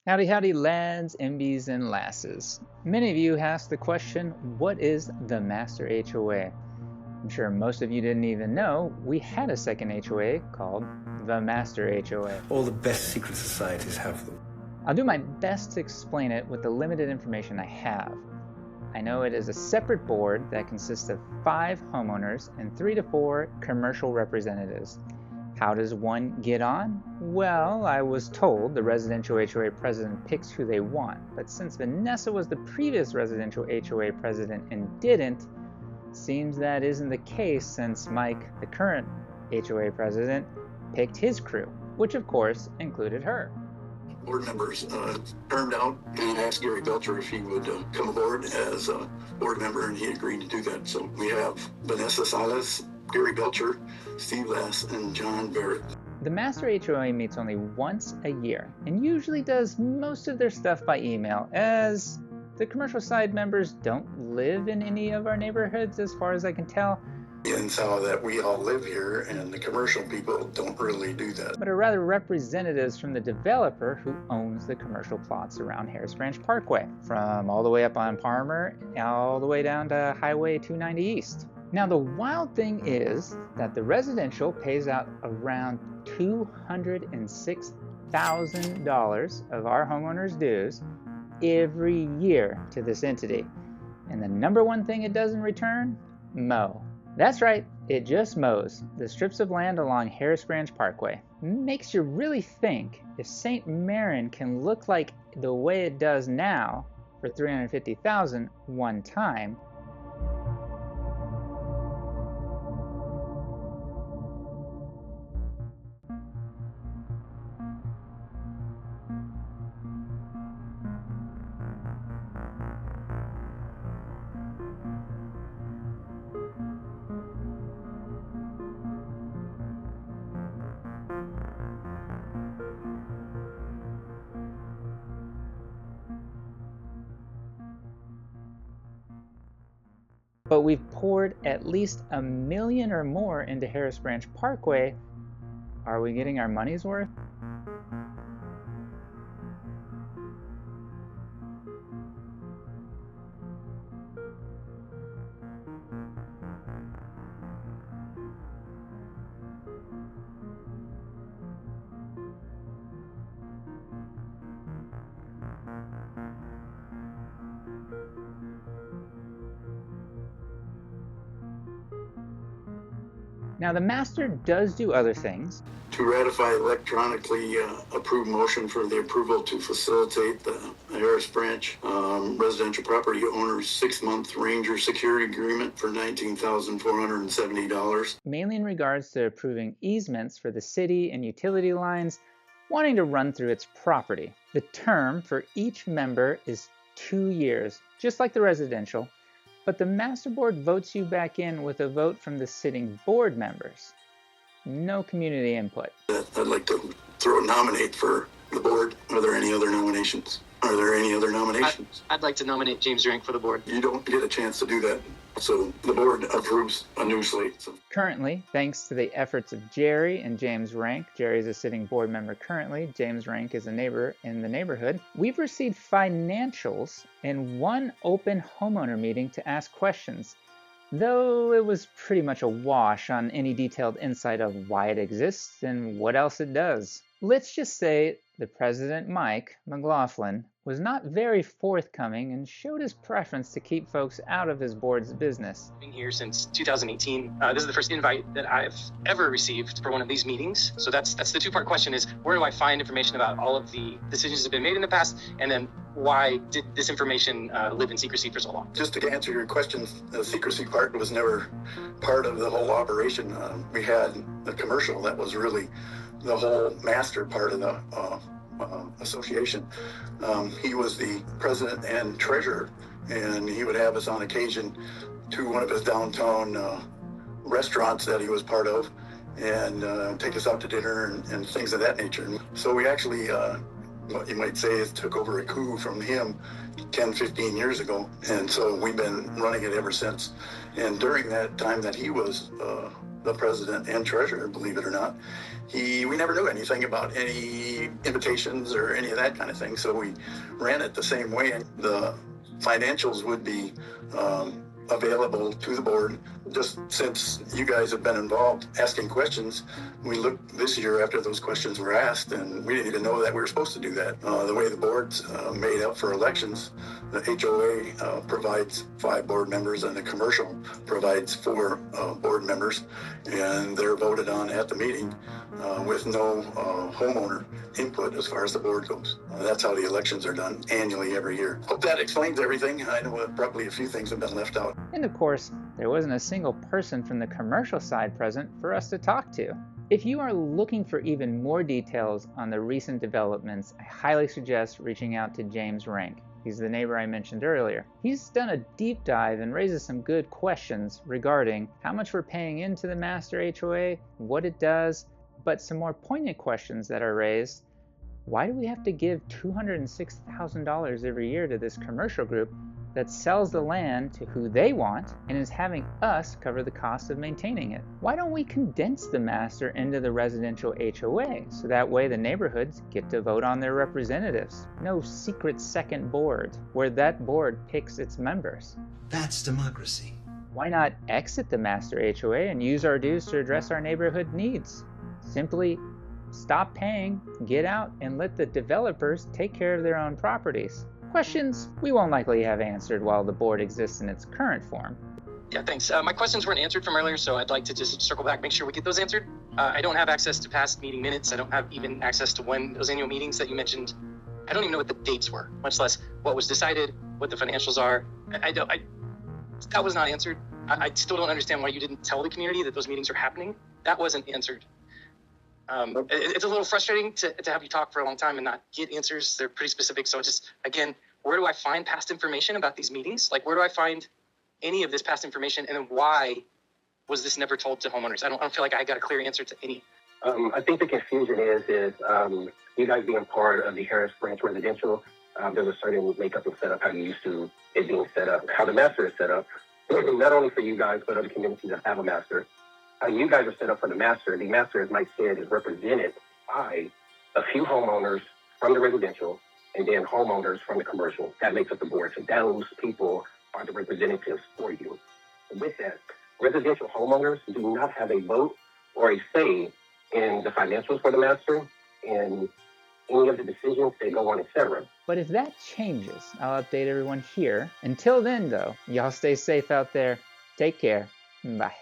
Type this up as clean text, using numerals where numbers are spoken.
Howdy, howdy, lads, MBs, and lasses. Many of you asked the question, what is the Master HOA? I'm sure most of you didn't even know we had a second HOA called the Master HOA. All the best secret societies have them. I'll do my best to explain it with the limited information I have. I know it is a separate board that consists of 5 homeowners and 3 to 4 commercial representatives. How does one get on? Well, I was told the residential HOA president picks who they want, but since Vanessa was the previous residential HOA president and didn't, seems that isn't the case since Mike, the current HOA president, picked his crew, which of course included her. Board members turned out and asked Gary Belcher if he would come aboard as a board member, and he agreed to do that. So we have Vanessa Silas, Gary Belcher, Steve Lass, and John Barrett. The Master HOA meets only once a year and usually does most of their stuff by email, as the commercial side members don't live in any of our neighborhoods as far as I can tell. And so that we all live here, and the commercial people don't really do that. But are rather representatives from the developer who owns the commercial plots around Harris Branch Parkway, from all the way up on Palmer, all the way down to Highway 290 East. Now the wild thing is that the residential pays out around $206,000 of our homeowners' dues every year to this entity. And the number one thing it does in return? Mow. That's right, it just mows the strips of land along Harris Branch Parkway. Makes you really think if St. Marin can look like the way it does now for $350,000 one time. But we've poured at least $1 million or more into Harris Branch Parkway. Are we getting our money's worth? Now the master does do other things. To ratify electronically approved motion for the approval to facilitate the Harris Branch residential property owners 6-month Ranger security agreement for $19,470. Mainly in regards to approving easements for the city and utility lines wanting to run through its property. The term for each member is 2 years, just like the residential, but the master board votes you back in with a vote from the sitting board members. No community input. I'd like to nominate for the board. Are there any other nominations? I'd like to nominate James Rank for the board. You don't get a chance to do that. So the board approves a new slate. Currently, thanks to the efforts of Jerry and James Rank, Jerry is a sitting board member currently, James Rank is a neighbor in the neighborhood, we've received financials and 1 open homeowner meeting to ask questions, though it was pretty much a wash on any detailed insight of why it exists and what else it does. Let's just say the president, Mike McLaughlin, was not very forthcoming and showed his preference to keep folks out of his board's business. I've been here since 2018. This is the first invite that I've ever received for one of these meetings. So that's the 2-part question is, where do I find information about all of the decisions that have been made in the past? And then why did this information live in secrecy for so long? Just to answer your question, the secrecy part was never part of the whole operation. We had the commercial that was really the whole master part of the association. He was the president and treasurer, and he would have us on occasion to one of his downtown restaurants that he was part of, and take us out to dinner and things of that nature. So we actually, what you might say, is took over a coup from him 10, 15 years ago, and so we've been running it ever since. And during that time that he was the president and treasurer, believe it or not. We never knew anything about any invitations or any of that kind of thing, so we ran it the same way. The financials would be available to the board. Just since you guys have been involved asking questions, we looked this year after those questions were asked, and we didn't even know that we were supposed to do that. The way the board's made up for elections, the HOA provides 5 board members and the commercial provides 4 board members, and they're voted on at the meeting with no homeowner input as far as the board goes. That's how the elections are done annually every year. Hope that explains everything. I know probably a few things have been left out. And of course, there wasn't a single person from the commercial side present for us to talk to. If you are looking for even more details on the recent developments, I highly suggest reaching out to James Rank. He's the neighbor I mentioned earlier. He's done a deep dive and raises some good questions regarding how much we're paying into the master HOA, what it does, but some more poignant questions that are raised. Why do we have to give $206,000 every year to this commercial group that sells the land to who they want and is having us cover the cost of maintaining it? Why don't we condense the master into the residential HOA so that way the neighborhoods get to vote on their representatives? No secret second board where that board picks its members. That's democracy. Why not exit the master HOA and use our dues to address our neighborhood needs? Simply stop paying, get out, and let the developers take care of their own properties. Questions we won't likely have answered while the board exists in its current form. Yeah, thanks. My questions weren't answered from earlier, so I'd like to just circle back, make sure we get those answered. I don't have access to past meeting minutes. I don't have even access to when those annual meetings that you mentioned. I don't even know what the dates were, much less what was decided, what the financials are. That was not answered. I still don't understand why you didn't tell the community that those meetings are happening. That wasn't answered. It's a little frustrating to have you talk for a long time and not get answers. They're pretty specific. So just, again, where do I find past information about these meetings? Like, where do I find any of this past information? And then why was this never told to homeowners? I don't feel like I got a clear answer to any. I think the confusion is you guys being part of the Harris Branch Residential, there's a certain makeup and setup, how you used to it being set up, how the master is set up, not only for you guys, but other communities that have a master. How you guys are set up for the master, as Mike said, is represented by a few homeowners from the residential and then homeowners from the commercial. That makes up the board. So those people are the representatives for you. And with that, residential homeowners do not have a vote or a say in the financials for the master and any of the decisions that go on, etc. But if that changes, I'll update everyone here. Until then, though, y'all stay safe out there. Take care. Bye.